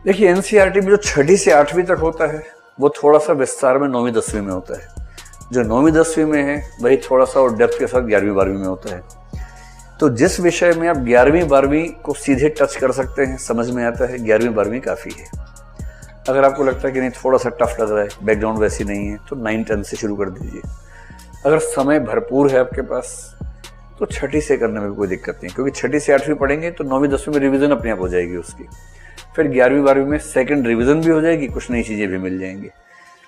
देखिए एनसीईआरटी में जो 6ठी से 8वीं तक होता है वो थोड़ा सा विस्तार में 9वीं 10वीं में होता है। जो 9वीं 10वीं में है वही थोड़ा सा और डेप्थ के साथ 11वीं 12वीं में होता है। तो जिस विषय में आप 11वीं 12वीं को सीधे टच कर सकते हैं, समझ में आता है, 11वीं 12वीं काफ़ी है। अगर आपको लगता है कि नहीं थोड़ा सा टफ लग रहा है, बैकग्राउंड वैसी नहीं है, तो 9 10 से शुरू कर दीजिए। अगर समय भरपूर है आपके पास तो 6ठी से करने में भी कोई दिक्कत नहीं, क्योंकि 6ठी से 8वीं पढ़ेंगे तो 9वीं 10वीं में रिवीजन अपने आप हो जाएगी उसकी। फिर 11वीं 12वीं में सेकंड रिवीजन भी हो जाएगी, कुछ नई चीज़ें भी मिल जाएंगी।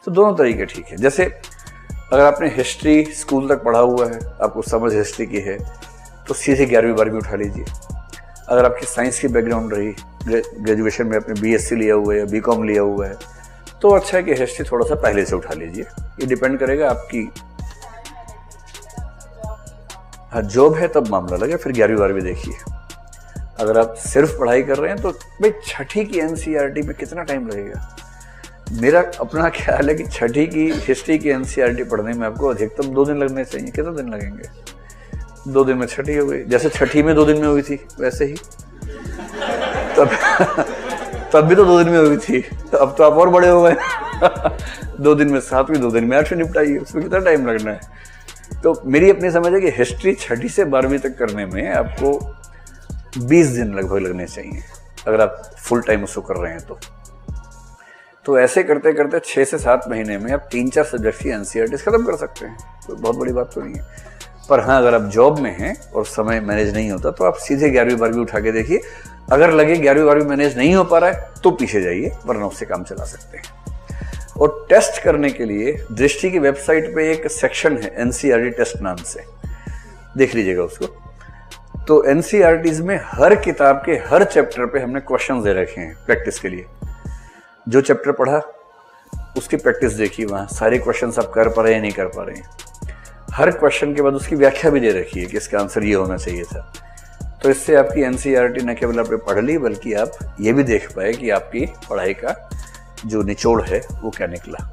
तो दोनों तरीके ठीक है। जैसे अगर आपने हिस्ट्री स्कूल तक पढ़ा हुआ है, आपको समझ हिस्ट्री की है, तो सीधे 11वीं 12वीं उठा लीजिए। अगर आपकी साइंस की बैकग्राउंड रही, ग्रेजुएशन में आपने बीएससी लिया हुआ है या बीकॉम लिया हुआ है, तो अच्छा है कि हिस्ट्री थोड़ा सा पहले से उठा लीजिए। ये डिपेंड करेगा आपकी, हाँ जॉब है तब मामला लगे, फिर 11वीं 12वीं देखिए। अगर आप सिर्फ पढ़ाई कर रहे हैं तो भाई 6ठी की एनसीईआरटी में कितना टाइम लगेगा? मेरा अपना ख्याल है कि 6ठी की हिस्ट्री की एनसीईआरटी पढ़ने में आपको अधिकतम 2 दिन लगने चाहिए। कितना दिन लगेंगे? 2 दिन में 6ठी हो गई। जैसे 6ठी में 2 दिन में हुई थी वैसे ही तब भी तो 2 दिन में हुई थी। तो अब तो आप और बड़े हो गए 2 दिन में 7वीं, 2 दिन में 8वीं निपटाइए, उसमें कितना टाइम लगना है? तो मेरी अपनी समझ है कि हिस्ट्री 6ठी से 12वीं तक करने में आपको 20 दिन लगभग लगने चाहिए, अगर आप फुल टाइम उसको कर रहे हैं तो ऐसे करते करते 6 से 7 महीने में आप 3-4 सब्जेक्ट की एनसीईआरटी खत्म कर सकते हैं। कोई बहुत बड़ी बात तो नहीं है। पर हाँ, अगर आप जॉब में हैं और समय मैनेज नहीं होता तो आप सीधे 11वीं 12वीं उठा के देखिए। अगर लगे 11वीं 12वीं मैनेज नहीं हो पा रहा है तो पीछे जाइए, वरना उससे काम चला सकते हैं। और टेस्ट करने के लिए दृष्टि की वेबसाइट पे एक सेक्शन है एनसीईआरटी टेस्ट नाम से, देख लीजिएगा उसको। तो एनसीईआरटीज में हर किताब के हर चैप्टर पे हमने क्वेश्चंस दे रखे हैं प्रैक्टिस के लिए। जो चैप्टर पढ़ा उसकी प्रैक्टिस देखिए, वहाँ सारे क्वेश्चंस आप कर पा रहे हैं नहीं कर पा रहे हैं। हर क्वेश्चन के बाद उसकी व्याख्या भी दे रखी है कि इसका आंसर ये होना चाहिए था। तो इससे आपकी एनसीईआरटी न केवल आपने पढ़ ली, बल्कि आप ये भी देख पाए कि आपकी पढ़ाई का जो निचोड़ है वो क्या निकला।